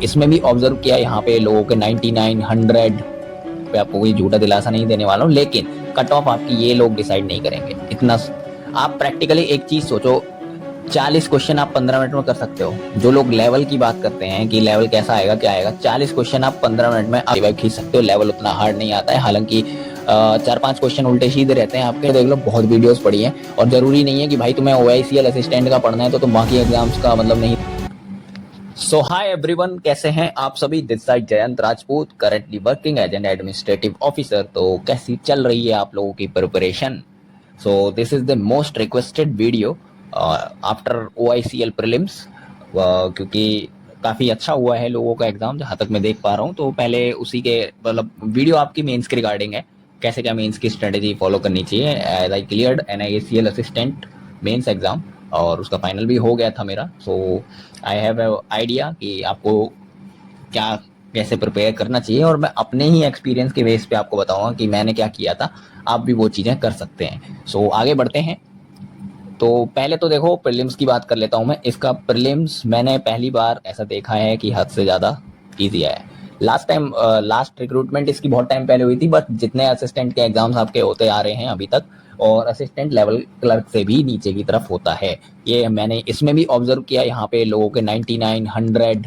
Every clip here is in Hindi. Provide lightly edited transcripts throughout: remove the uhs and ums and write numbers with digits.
इसमें भी ऑब्जर्व किया यहाँ पे लोगों के 99 100 पे, आपको कोई झूठा दिलासा नहीं देने वाला हूँ, लेकिन कट ऑफ आपकी ये लोग डिसाइड नहीं करेंगे इतना। आप प्रैक्टिकली एक चीज सोचो, 40 क्वेश्चन आप 15 मिनट में कर सकते हो। जो लोग लेवल की बात करते हैं कि लेवल कैसा आएगा क्या आएगा, 40 क्वेश्चन आप 15 मिनट में रिवाइव खींच सकते हो। लेवल उतना हार्ड नहीं आता है, हालांकि 4-5 क्वेश्चन उल्टे सीधे रहते हैं आपके। देख लो, बहुत वीडियोस पढ़ी हैं, और जरूरी नहीं है कि भाई तुम्हें OICL असिस्टेंट का पढ़ना है तो तुम बाकी एग्जाम्स का मतलब नहीं। सो हाय एवरीवन, कैसे हैं आप सभी। This side Jayant Rajput, currently working as an administrative officer. तो कैसी चल रही है आप लोगों की preparation. So this is the most requested video after OICL prelims, क्योंकि काफ़ी अच्छा हुआ है लोगों का एग्जाम जहाँ तक मैं देख पा रहा हूँ। तो पहले उसी के मतलब वीडियो आपकी मेंस के रिगार्डिंग है, कैसे क्या मेंस की स्ट्रेटेजी फॉलो करनी चाहिए। As I cleared NIACL assistant mains exam, और उसका फाइनल भी हो गया था मेरा। सो आई हैव आइडिया कि आपको क्या कैसे प्रिपेयर करना चाहिए, और मैं अपने ही एक्सपीरियंस के बेस पे आपको बताऊंगा कि मैंने क्या किया था। आप भी वो चीज़ें कर सकते हैं। सो आगे बढ़ते हैं। तो पहले तो देखो, प्रीलिम्स की बात कर लेता हूँ मैं। इसका प्रीलिम्स मैंने पहली बार ऐसा देखा है कि हद से ज़्यादा ईजी है। लास्ट रिक्रूटमेंट इसकी बहुत टाइम पहले हुई थी, बट जितने असिस्टेंट के एग्जाम्स आपके होते आ रहे हैं अभी तक, और असिस्टेंट लेवल क्लर्क से भी नीचे की तरफ होता है। ये मैंने इसमें भी ऑब्जर्व किया, यहाँ पे लोगों के 99 100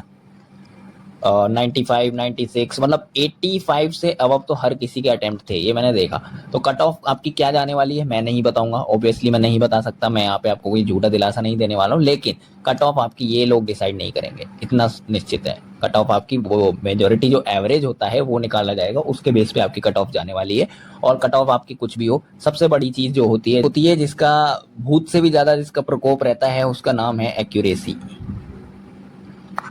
95 96 मतलब 85 से अब तो हर किसी के अटेम्प्ट थे, ये मैंने देखा। तो कट ऑफ आपकी क्या जाने वाली है मैं नहीं बताऊंगा, ऑब्वियसली मैं नहीं बता सकता। मैं यहाँ पे आपको कोई झूठा दिलासा नहीं देने वाला हूँ, लेकिन कट ऑफ आपकी ये लोग डिसाइड नहीं करेंगे इतना निश्चित है। कट ऑफ आपकी वो मेजोरिटी जो एवरेज होता है वो निकाला जाएगा, उसके बेस पे आपकी कट ऑफ जाने वाली है। और कट ऑफ आपकी कुछ भी हो, सबसे बड़ी चीज जो होती है जिसका भूत से भी ज्यादा जिसका प्रकोप रहता है, उसका नाम है एक्यूरेसी।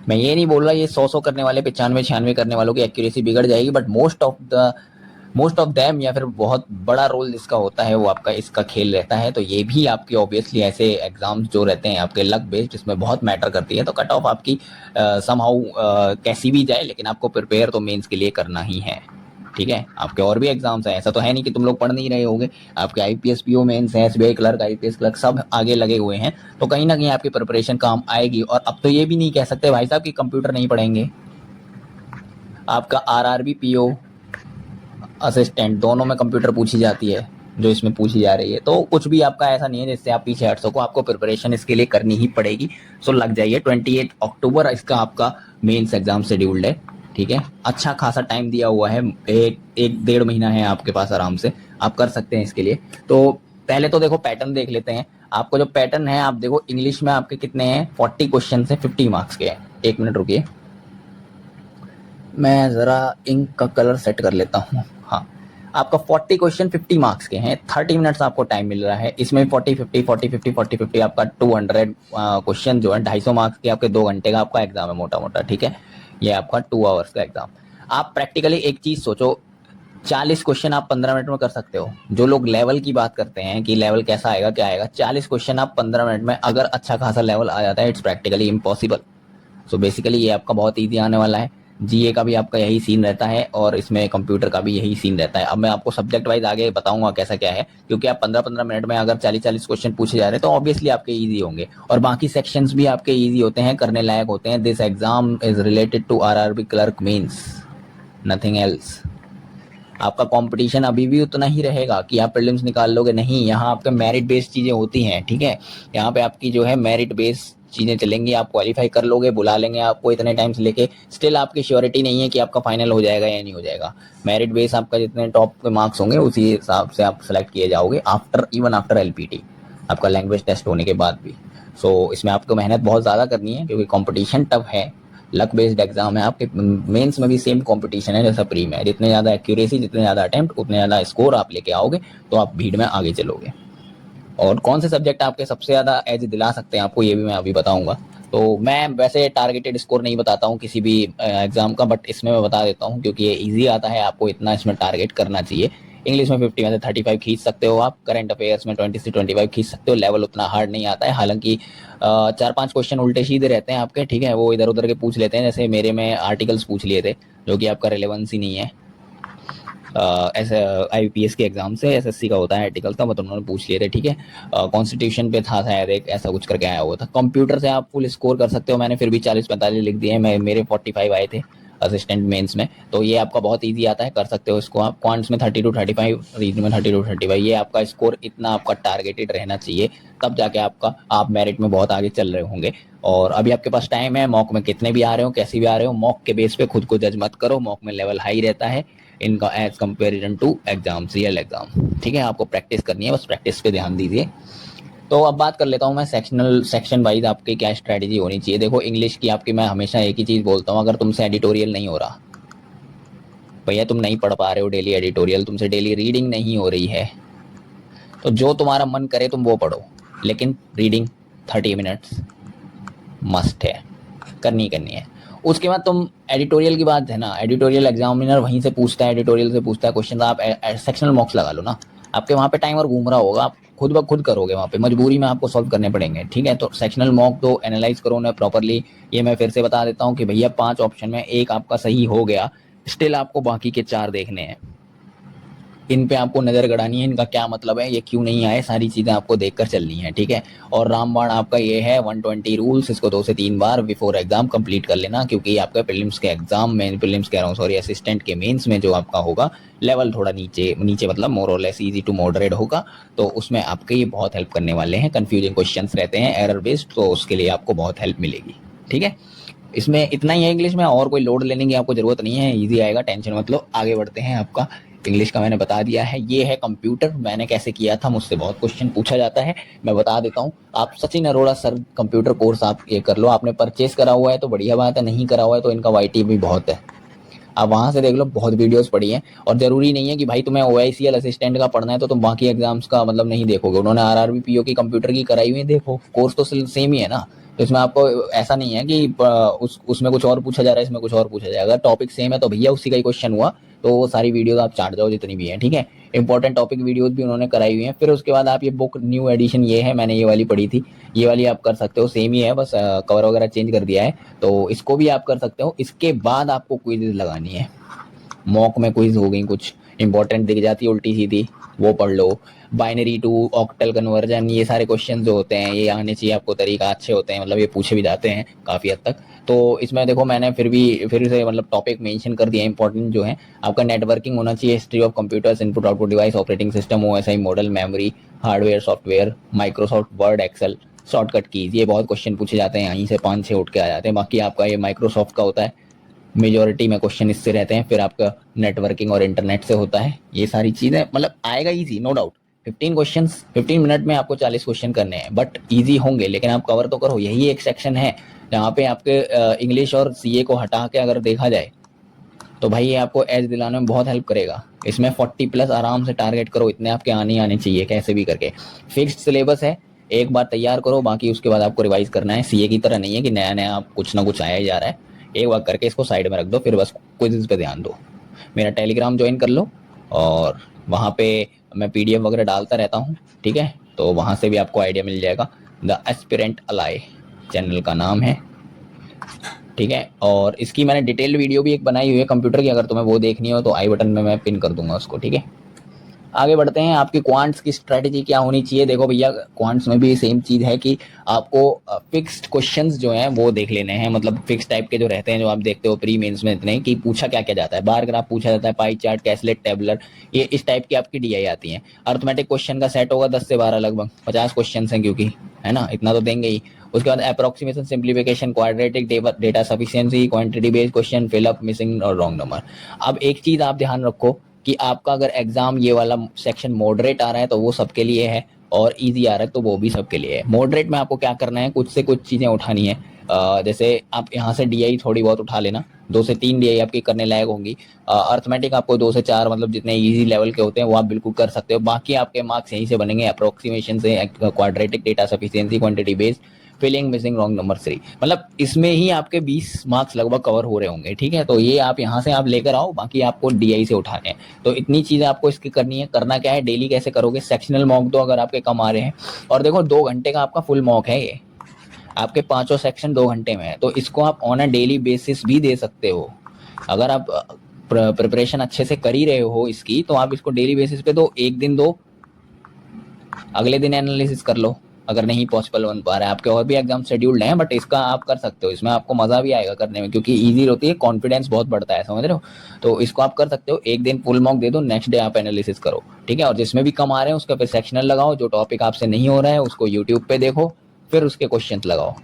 मैं ये नहीं बोल रहा ये 100 करने वाले 95 96 करने वालों की एक्यूरेसी बिगड़ जाएगी, बट मोस्ट ऑफ देम, या फिर बहुत बड़ा रोल जिसका होता है वो आपका इसका खेल रहता है। तो ये भी आपकी ऑब्वियसली ऐसे एग्जाम्स जो रहते हैं आपके लक बेस्ड, इसमें बहुत मैटर करती है। तो कट ऑफ आपकी समहाउ कैसी भी जाए, लेकिन आपको प्रिपेयर तो मेंस के लिए करना ही है। ठीक है, आपके और भी एग्जाम्स हैं, ऐसा तो है नहीं कि तुम लोग पढ़ नहीं रहे होगे। आपके IPS PO मेंस हैं, SBI क्लर्क, IPS क्लर्क सब आगे लगे हुए हैं। तो कहीं ना कहीं आपकी प्रिपरेशन काम आएगी। और अब तो ये भी नहीं कह सकते भाई साहब कि कंप्यूटर नहीं पढ़ेंगे। आपका RRB PO असिस्टेंट दोनों में कंप्यूटर पूछी जाती है, जो इसमें पूछी जा रही है। तो कुछ भी आपका ऐसा नहीं है जिससे आप पीछे हट सको, आपको प्रिपरेशन इसके लिए करनी ही पड़ेगी। सो लग जाइए, 28 अक्टूबर इसका आपका मेंस एग्जाम शेड्यूल्ड है। ठीक है, अच्छा खासा टाइम दिया हुआ है, एक 1.5 महीना है आपके पास, आराम से आप कर सकते हैं इसके लिए। तो पहले तो देखो पैटर्न देख लेते हैं। आपको जो पैटर्न है आप देखो, इंग्लिश में आपके कितने हैं, 40 क्वेश्चन है, 50 मार्क्स के हैं। 1 मिनट रुकिए, मैं ज़रा इंक का कलर सेट कर लेता हूँ। हाँ, आपका 40 क्वेश्चन 50 मार्क्स के हैं, 30 मिनट्स आपको टाइम मिल रहा है। इसमें 40 50 आपका 200 क्वेश्चन जो है 250 मार्क्स के, आपके 2 घंटे का आपका एग्जाम है मोटा मोटा। ठीक है, ये आपका 2 आवर्स का एग्जाम। आप प्रैक्टिकली एक चीज़ सोचो, 40 क्वेश्चन आप 15 मिनट में कर सकते हो। जो लोग लेवल की बात करते हैं कि लेवल कैसा आएगा क्या आएगा, 40 क्वेश्चन आप 15 मिनट में अगर अच्छा खासा लेवल आ जाता है, it's practically impossible. So basically ये आपका बहुत ईजी आने वाला है। GA का भी आपका यही सीन रहता है, और इसमें कंप्यूटर का भी यही सीन रहता है। अब मैं आपको सब्जेक्ट वाइज आगे बताऊंगा कैसा क्या है, क्योंकि आप 15-15 मिनट में अगर 40-40 क्वेश्चन पूछे जा रहे हैं तो ऑब्वियसली आपके इजी होंगे, और बाकी सेक्शंस भी आपके इजी होते हैं, करने लायक होते हैं। This exam is related to RRB clerk mains, nothing else. आपका कंपटीशन अभी भी उतना ही रहेगा कि आप प्रीलिम्स निकाल लोगे, नहीं। यहाँ आपके मेरिट बेस्ड चीज़ें होती हैं। ठीक है, यहाँ पे आपकी जो है मेरिट बेस्ड चीज़ें चलेंगी। आप क्वालिफाई कर लोगे, बुला लेंगे आपको इतने टाइम से लेके, स्टिल आपकी श्योरिटी नहीं है कि आपका फाइनल हो जाएगा या नहीं हो जाएगा। मेरिट बेस आपका जितने टॉप के मार्क्स होंगे उसी हिसाब से आप सेलेक्ट किए जाओगे, इवन आफ्टर LPT, आपका लैंग्वेज टेस्ट होने के बाद भी। सो इसमें आपको मेहनत बहुत ज़्यादा करनी है, क्योंकि कॉम्पिटिशन टफ है। लक बेस्ड एग्जाम है आपके। मेंस में भी सेम कंपटीशन है जैसा प्री में। जितने ज़्यादा एक्यूरेसी, जितने ज़्यादा अटेम्प्ट, उतने ज़्यादा स्कोर आप लेके आओगे, तो आप भीड़ में आगे चलोगे। और कौन से सब्जेक्ट आपके सबसे ज़्यादा एज दिला सकते हैं आपको, ये भी मैं अभी बताऊंगा। तो मैं वैसे टारगेटेड स्कोर नहीं बताता हूँ किसी भी एग्जाम का, बट इसमें मैं बता देता हूँ क्योंकि ये ईजी आता है, आपको इतना इसमें टारगेट करना चाहिए। इंग्लिश में 50 में से 35 खींच सकते हो आप। करंट अफेयर्स में 20 से 25 खींच सकते हो। लेवल उतना हार्ड नहीं आता है, हालांकि 4-5 क्वेश्चन उल्टे सीधे रहते हैं आपके। ठीक है, वो इधर उधर के पूछ लेते हैं, जैसे मेरे में आर्टिकल्स पूछ लिए थे जो कि आपका रिलेवेंस ही नहीं है। ऐसे IPS के एग्जाम से, SSC का होता है आर्टिकल था, मतलब उन्होंने पूछ लिए थे, ठीक है। कॉन्स्टिट्यूशन पे था शायद एक, ऐसा कुछ करके आया हुआ था। कंप्यूटर से आप फुल स्कोर कर सकते हो, मैंने फिर भी 40-45 लिख दिए, मेरे 45 आए थे असिस्टेंट मेंस में, तो ये आपका बहुत इजी आता है, कर सकते हो इसको आप। क्वांट्स में 32-35, रीजन में 32-35, ये आपका स्कोर इतना आपका टारगेटेड रहना चाहिए, तब जाके आप मेरिट में बहुत आगे चल रहे होंगे। और अभी आपके पास टाइम है, मॉक में कितने भी आ रहे हो, कैसे भी आ रहे हो, मॉक के बेस पे खुद को जज मत करो, मॉक में लेवल हाई रहता है इनका as comparison to exam, real exam, ठीक है। आपको प्रैक्टिस करनी है, बस प्रैक्टिस पे ध्यान दीजिए। तो अब बात कर लेता हूँ मैं सेक्शन वाइज आपकी क्या स्ट्रैटेजी होनी चाहिए। देखो इंग्लिश की आपकी मैं हमेशा एक ही चीज़ बोलता हूँ, अगर तुमसे एडिटोरियल नहीं हो रहा भैया, तुम नहीं पढ़ पा रहे हो डेली एडिटोरियल, तुमसे डेली रीडिंग नहीं हो रही है, तो जो तुम्हारा मन करे तुम वो पढ़ो, लेकिन रीडिंग 30 मिनट्स मस्ट है, करनी है। उसके बाद तुम एडिटोरियल की बात है ना, एडिटोरियल एग्जामिनर वहीं से पूछता है, एडिटोरियल से पूछता है क्वेश्चन, आप सेक्शनल मॉक्स लगा लो ना, आपके वहाँ पे टाइमर घूम रहा होगा, आप खुद ब खुद करोगे, वहाँ पे मजबूरी में आपको सॉल्व करने पड़ेंगे, ठीक है। तो सेक्शनल मॉक तो एनालाइज करो उन्हें प्रॉपरली। ये मैं फिर से बता देता हूँ कि भैया 5 ऑप्शन में एक आपका सही हो गया, स्टिल आपको बाकी के 4 देखने हैं, इन पे आपको नज़र गड़ानी है, इनका क्या मतलब है, ये क्यों नहीं आए, सारी चीज़ें आपको देखकर चलनी है, ठीक है। और रामबाण आपका ये है 120 रूल्स, इसको 2 से 3 बार बिफोर एग्जाम कंप्लीट कर लेना, क्योंकि आपका प्रीलिम्स के एग्जाम में, प्रीलिम्स कह रहा हूँ सॉरी, असिस्टेंट के मेंस में जो आपका होगा लेवल थोड़ा नीचे मतलब मोर और लेस इजी टू मॉडरेट होगा, तो उसमें आपके ये बहुत हेल्प करने वाले हैं। कन्फ्यूजिंग क्वेश्चन रहते हैं एरर बेस्ड, तो उसके लिए आपको बहुत हेल्प मिलेगी, ठीक है। इसमें इतना ही है इंग्लिश में, और कोई लोड लेने की आपको ज़रूरत नहीं है, इजी आएगा, टेंशन मत लो। आगे बढ़ते हैं, आपका इंग्लिश का मैंने बता दिया है। ये है कंप्यूटर, मैंने कैसे किया था, मुझसे बहुत क्वेश्चन पूछा जाता है, मैं बता देता हूँ। आप Sachin Arora sir computer course आप ये कर लो, आपने परचेस करा हुआ है तो बढ़िया बात है, नहीं करा हुआ है तो इनका YT भी बहुत है, आप वहाँ से देख लो, बहुत वीडियोस पढ़ी हैं। और ज़रूरी नहीं है कि भाई तुम्हें OICL असिस्टेंट का पढ़ना है तो तुम बाकी एग्जाम्स का मतलब नहीं देखोगे, उन्होंने RRB PO की कंप्यूटर की कराई हुई है, देखो कोर्स तो सेम ही है ना, तो इसमें आपको ऐसा नहीं है कि उसमें कुछ और पूछा जा रहा है, इसमें कुछ और पूछा जाएगा। अगर टॉपिक सेम है तो भैया उसी का ही क्वेश्चन हुआ, तो वो सारी वीडियोस आप चाट जाओ जितनी भी हैं, ठीक है। इंपॉर्टेंट टॉपिक वीडियोस भी उन्होंने कराई हुई हैं। फिर उसके बाद आप ये बुक न्यू एडिशन ये है, मैंने ये वाली पढ़ी थी, ये वाली आप कर सकते हो, सेम ही है, बस कवर वगैरह चेंज कर दिया है, तो इसको भी आप कर सकते हो। इसके बाद आपको क्विज लगानी है, मॉक में क्विज हो गई, कुछ इंपॉर्टेंट दिख जाती है उल्टी सीधी, वो पढ़ लो। बाइनरी टू ऑक्टल कन्वर्जन, ये सारे क्वेश्चन जो होते हैं ये आने चाहिए आपको, तरीका अच्छे होते हैं, मतलब ये पूछे भी जाते हैं काफ़ी हद तक। तो इसमें देखो मैंने फिर से मतलब टॉपिक मेंशन कर दिया इंपॉर्टेंट जो है, आपका नेटवर्किंग होना चाहिए, history of computers, input output device, operating system, OSI model, memory, hardware, software, Microsoft Word, Excel, shortcut keys, ये बहुत क्वेश्चन पूछे जाते हैं, यहीं से 5-6 उठ के आ जाते हैं। बाकी आपका ये माइक्रोसॉफ्ट का होता है, मेजोरिटी में क्वेश्चन इससे रहते हैं। फिर आपका नेटवर्किंग और इंटरनेट से होता है, ये सारी चीज़ें मतलब आएगा easy, no doubt. 15 question 15 minute में आपको 40 क्वेश्चन करने हैं, बट इजी होंगे, लेकिन आप कवर तो करो। यही एक सेक्शन है जहाँ पे आपके इंग्लिश और CA को हटा के अगर देखा जाए तो भाई ये आपको एज दिलाने में बहुत हेल्प करेगा। इसमें 40+ आराम से टारगेट करो, इतने आपके आने चाहिए कैसे भी करके। फिक्स्ड सिलेबस है, एक बार तैयार करो, बाकी उसके बाद आपको रिवाइज करना है। CA की तरह नहीं है कि नया नया आप कुछ ना कुछ आया ही जा रहा है, एक बार करके इसको साइड में रख दो, फिर बस क्विज़ पे ध्यान दो। मेरा टेलीग्राम ज्वाइन कर लो, और वहाँ पे मैं PDF वगैरह डालता रहता हूँ, ठीक है, तो वहाँ से भी आपको आइडिया मिल जाएगा। द एस्पिरेंट अलाई चैनल का नाम है, ठीक है। और इसकी मैंने डिटेल्ड वीडियो भी एक बनाई हुई है कंप्यूटर की, अगर तुम्हें वो देखनी हो तो आई बटन में मैं पिन कर दूंगा उसको, ठीक है। आगे बढ़ते हैं, आपकी क्वांट्स की स्ट्रेटजी क्या होनी चाहिए। देखो भैया क्वांट्स में भी सेम चीज़ है कि आपको फिक्स्ड क्वेश्चंस जो हैं वो देख लेने हैं, मतलब फिक्स टाइप के जो रहते हैं, जो आप देखते हो प्री मेंस में इतने कि पूछा क्या क्या जाता है, बार ग्राफ पूछा जाता है, पाई चार्ट, कैसलेट, टेबलर, ये इस टाइप की आपकी DI आती हैं। अर्थमेटिक क्वेश्चन का सेट होगा 10 से 12, लगभग 50 क्वेश्चन हैं, क्योंकि है ना, इतना तो देंगे ही। उसके बाद approximation, simplification, quadratic, data sufficiency, quantity based question, fill up, missing और रॉन्ग नंबर। अब एक चीज़ आप ध्यान रखो कि आपका अगर एग्जाम ये वाला सेक्शन मॉडरेट आ रहा है तो वो सबके लिए है, और इजी आ रहा है तो वो भी सबके लिए है। मॉडरेट में आपको क्या करना है, कुछ से कुछ चीज़ें उठानी है, जैसे आप यहाँ से DI थोड़ी बहुत उठा लेना, 2 से 3 DI आपकी करने लायक होंगी। अर्थमेटिक आपको 2 से 4 मतलब जितने इजी लेवल के होते हैं वो आप बिल्कुल कर सकते हो, बाकी आपके मार्क्स यहीं से बनेंगे, अप्रोक्सीमेशन से, quadratic, data sufficiency, quantity based, filling, missing, wrong number 3, मतलब इसमें ही आपके 20 मार्क्स लगभग कवर हो रहे होंगे, ठीक है। तो ये आप यहाँ से आप लेकर आओ, बाकी आपको DI से उठाने हैं। तो इतनी चीज़ें आपको इसकी करनी है। करना क्या है, डेली कैसे करोगे, सेक्शनल मॉक दो अगर आपके कम आ रहे हैं, और देखो 2 घंटे का आपका फुल मॉक है, ये आपके 5 सेक्शन 2 घंटे में है, तो इसको आप ऑन अ डेली बेसिस भी दे सकते हो। अगर आप प्रिपरेशन अच्छे से कर ही रहे हो इसकी, तो आप इसको डेली बेसिस पे दो, एक दिन दो, अगले दिन एनालिसिस कर लो अगर नहीं पॉसिबल बन पा रहा है। आपके और भी एग्जाम शेड्यूल्ड हैं, बट इसका आप कर सकते हो, इसमें आपको मज़ा भी आएगा करने में, क्योंकि ईजी होती है, कॉन्फिडेंस बहुत बढ़ता है, समझ रहे हो। तो इसको आप कर सकते हो, एक दिन फुल मॉक दे दो, नेक्स्ट डे आप एनालिसिस करो, ठीक है। और जिसमें भी कम आ रहे हैं उसका फिर सेक्शनल लगाओ, जो टॉपिक आपसे नहीं हो रहा है उसको यूट्यूब पे देखो, फिर उसके क्वेश्चन लगाओ।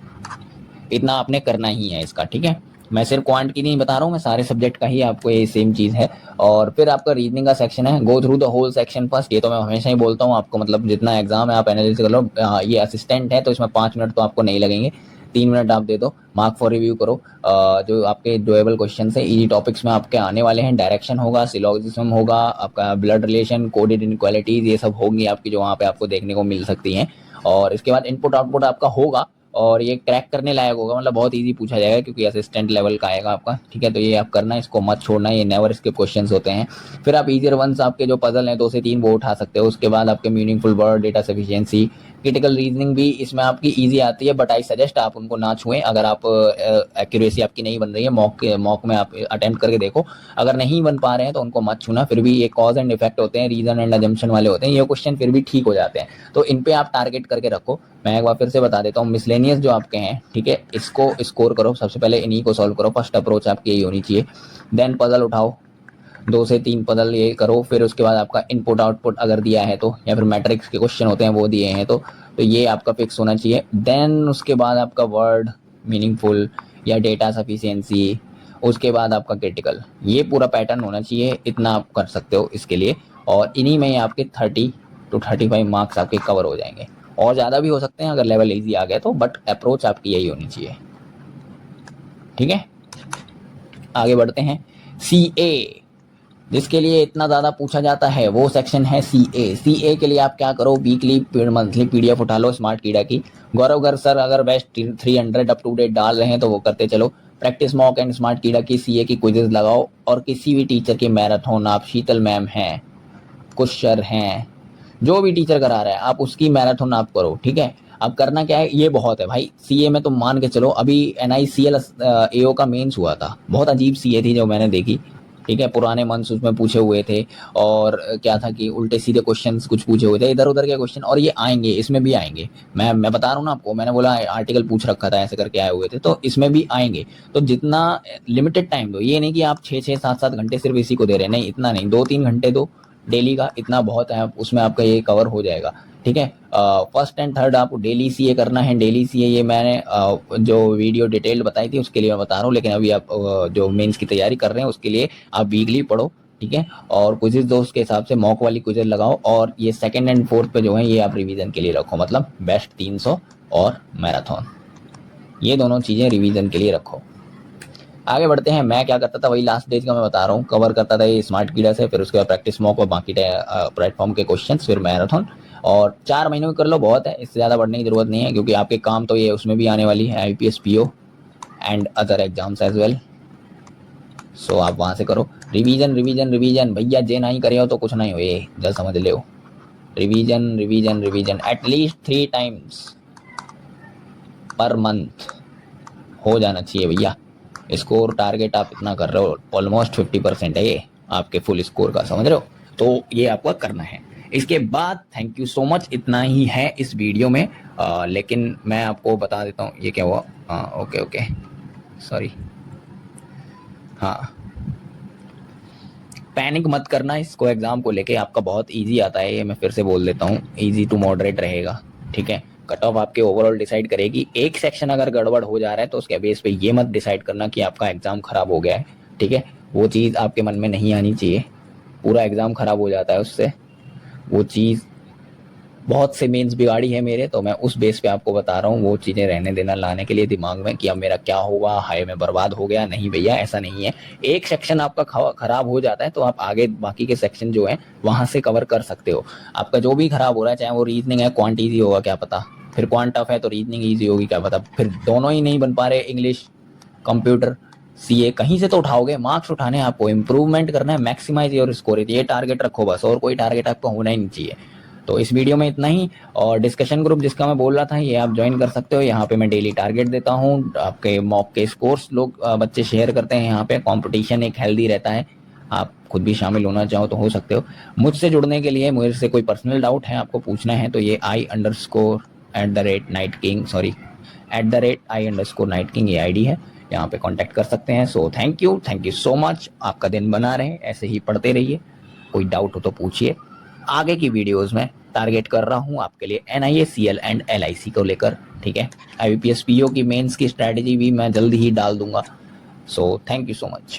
इतना आपने करना ही है इसका, ठीक है। मैं सिर्फ क्वांट की नहीं बता रहा हूँ, मैं सारे सब्जेक्ट का ही आपको ये सेम चीज़ है। और फिर आपका रीजनिंग का सेक्शन है, go through the whole section first. ये तो मैं हमेशा ही बोलता हूँ आपको, मतलब जितना एग्जाम है आप एनालिसिस कर लो। ये असिस्टेंट है तो इसमें 5 मिनट तो आपको नहीं लगेंगे, 3 मिनट आप दे दो, मार्क फॉर रिव्यू करो। जो आपके डोएबल क्वेश्चन है इजी टॉपिक्स में आपके आने वाले हैं, डायरेक्शन होगा, सिलोजिज्म होगा, आपका ब्लड रिलेशन, कोडेड इनक्वालिटीज, ये सब होंगी आपकी, जो वहाँ पे आपको देखने को मिल सकती हैं। और इसके बाद इनपुट आउटपुट आपका होगा, और ये क्रैक करने लायक होगा, मतलब बहुत इजी पूछा जाएगा क्योंकि असिस्टेंट लेवल का आएगा आपका, ठीक है। तो ये आप करना, इसको मत छोड़ना, ये नेवर स्किप क्वेश्चंस होते हैं। फिर आप इजियर वंस आपके जो पजल हैं 2 से 3 वो उठा सकते हो। उसके बाद आपके meaningful word, data sufficiency, critical reasoning भी इसमें आपकी इजी आती है, बट आई सजेस्ट आप उनको ना छुएं। अगर आप एक्यूरेसी आपकी नहीं बन रही है, मॉक में आप अटेम्प्ट करके देखो, अगर नहीं बन पा रहे हैं तो उनको मत छूना। फिर भी ये कॉज एंड इफेक्ट होते हैं, रीजन एंड अजम्पशन वाले होते हैं, ये क्वेश्चन फिर भी ठीक हो जाते हैं, तो इन पे आप टारगेट करके रखो। मैं एक बार फिर से बता देता हूँ, मिसलेनियस जो आपके हैं, ठीक है, इसको स्कोर करो, सबसे पहले इन्हीं को सॉल्व करो, फर्स्ट अप्रोच आपकी यही होनी चाहिए। देन पजल उठाओ, 2 से 3 पजल ये करो। फिर उसके बाद आपका इनपुट आउटपुट अगर दिया है तो, या फिर मैट्रिक्स के क्वेश्चन होते हैं वो दिए हैं तो ये आपका फिक्स होना चाहिए। देन उसके बाद आपका वर्ड मीनिंगफुल या डेटा सफिशिएंसी, उसके बाद आपका क्रिटिकल, ये पूरा पैटर्न होना चाहिए। इतना आप कर सकते हो इसके लिए, और इन्हीं में ही आपके 30 to 35 मार्क्स आपके कवर हो जाएंगे। और ज़्यादा भी हो सकते हैं अगर लेवल इजी आ गया तो, बट अप्रोच आपकी यही होनी चाहिए, ठीक है। आगे बढ़ते हैं, CA, जिसके लिए इतना ज़्यादा पूछा जाता है वो सेक्शन है CA के लिए आप क्या करो, वीकली मंथली PDF उठा लो स्मार्ट कीड़ा की। गौरव गर्ग सर अगर बेस्ट 300 अप टू डेट डाल रहे हैं तो वो करते चलो। प्रैक्टिस मॉक एंड स्मार्ट कीड़ा की CA की क्विजेज लगाओ, और किसी भी टीचर की मैराथन, आप शीतल मैम हैं, कुछ सर हैं, जो भी टीचर करा रहा है आप उसकी मैराथन आप करो, ठीक है। अब करना क्या है, ये बहुत है भाई। CA में तुम मान के चलो, अभी NICL AO का मेंस हुआ था, बहुत अजीब CA थी जो मैंने देखी, ठीक है। पुराने मंथ्स उसमें पूछे हुए थे, और क्या था कि उल्टे सीधे क्वेश्चंस कुछ पूछे हुए थे, इधर उधर के क्वेश्चन, और ये आएंगे, इसमें भी आएंगे। मैं बता रहा हूँ ना आपको, मैंने बोला आर्टिकल पूछ रखा था ऐसे करके आए हुए थे, तो इसमें भी आएंगे। तो जितना लिमिटेड टाइम दो, ये नहीं कि आप 6-6 7-7 घंटे सिर्फ इसी को दे रहे हैं, नहीं, इतना नहीं, 2-3 घंटे दो डेली का, इतना बहुत है, उसमें आपका ये कवर हो जाएगा, ठीक है। फर्स्ट एंड थर्ड आपको डेली CA करना है। डेली CA ये मैंने जो वीडियो डिटेल बताई थी उसके लिए मैं बता रहा हूँ, लेकिन अभी आप जो मेंस की तैयारी कर रहे हैं उसके लिए आप वीकली पढ़ो, ठीक है। और क्विज़ेस दो, उसके हिसाब से मॉक वाली क्विज़ेस लगाओ, और ये सेकंड एंड फोर्थ पे जो है ये आप रिवीजन के लिए रखो, मतलब बेस्ट 300 और मैराथन, ये दोनों चीज़ें रिवीजन के लिए रखो। आगे बढ़ते हैं, मैं क्या करता था वही लास्ट स्टेज का मैं बता रहा हूँ, कवर करता था ये स्मार्ट कीड़ा से, फिर उसके बाद प्रैक्टिस मॉक और बाकी प्लेटफॉर्म के क्वेश्चंस, फिर मैराथन। और 4 महीनों में कर लो, बहुत है, इससे ज़्यादा बढ़ने की ज़रूरत नहीं है, क्योंकि आपके काम तो ये उसमें भी आने वाली है, IPS PO and other exams as well. So आप वहाँ से करो रिवीजन रिवीजन रिवीजन, भैया जे नहीं करे हो तो कुछ नहीं हो, ये जल्द समझ ले, revision revision revision at least 3 times per month हो जाना चाहिए भैया। स्कोर टारगेट आप इतना कर रहे हो, ऑलमोस्ट 50% है ये आपके फुल स्कोर का, समझ रहे हो। तो ये आपको करना है। इसके बाद थैंक यू सो मच, इतना ही है इस वीडियो में। लेकिन मैं आपको बता देता हूँ, ये क्या हुआ, ओके सॉरी, हाँ, पैनिक मत करना इसको, एग्जाम को लेके आपका बहुत इजी आता है, ये मैं फिर से बोल देता हूँ, इजी टू मॉडरेट रहेगा, ठीक है। कट ऑफ आपके ओवरऑल डिसाइड करेगी। एक सेक्शन अगर गड़बड़ हो जा रहा है तो उसके बेस पे ये मत डिसाइड करना कि आपका एग्जाम खराब हो गया है, ठीक है। वो चीज़ आपके मन में नहीं आनी चाहिए, पूरा एग्जाम खराब हो जाता है उससे, वो चीज़ बहुत से मेंस बिगाड़ी है मेरे, तो मैं उस बेस पे आपको बता रहा हूँ, वो चीज़ें रहने देना, लाने के लिए दिमाग में कि अब मेरा क्या हुआ, हाय मैं बर्बाद हो गया, नहीं भैया ऐसा नहीं है। एक सेक्शन आपका खराब हो जाता है तो आप आगे बाकी के सेक्शन जो है वहाँ से कवर कर सकते हो। आपका जो भी खराब हो रहा है, चाहे वो रीजनिंग है, क्वांट ईजी होगा क्या पता, फिर क्वांट टफ है तो रीजनिंग ईजी होगी क्या पता, फिर दोनों ही नहीं बन पा रहे, इंग्लिश कंप्यूटर CA, कहीं से तो उठाओगे, मार्क्स उठाने हैं आपको, इंप्रूवमेंट करना है, मैक्सिमाइज योर स्कोर, ये टारगेट रखो बस, और कोई टारगेट आपका होना ही नहीं चाहिए। तो इस वीडियो में इतना ही, और डिस्कशन ग्रुप जिसका मैं बोल रहा था ये आप ज्वाइन कर सकते हो, यहाँ पे मैं डेली टारगेट देता हूँ, आपके मॉक के स्कोर्स लोग बच्चे शेयर करते हैं, यहाँ पे कंपटीशन एक हेल्दी रहता है, आप खुद भी शामिल होना चाहो तो हो सकते हो। मुझसे जुड़ने के लिए, मुझे से कोई पर्सनल डाउट है आपको पूछना है, तो ये @I_night king ये आईडी है, यहाँ पे कांटेक्ट कर सकते हैं। So thank you so much. आपका दिन बना रहे, ऐसे ही पढ़ते रहिए। कोई डाउट हो तो पूछिए। आगे की वीडियोस में टारगेट कर रहा हूँ आपके लिए NIA CL एंड LIC को लेकर, ठीक है। IBPS PO की मेंस की स्ट्रैटेजी भी मैं जल्दी ही डाल दूंगा। So thank you so much.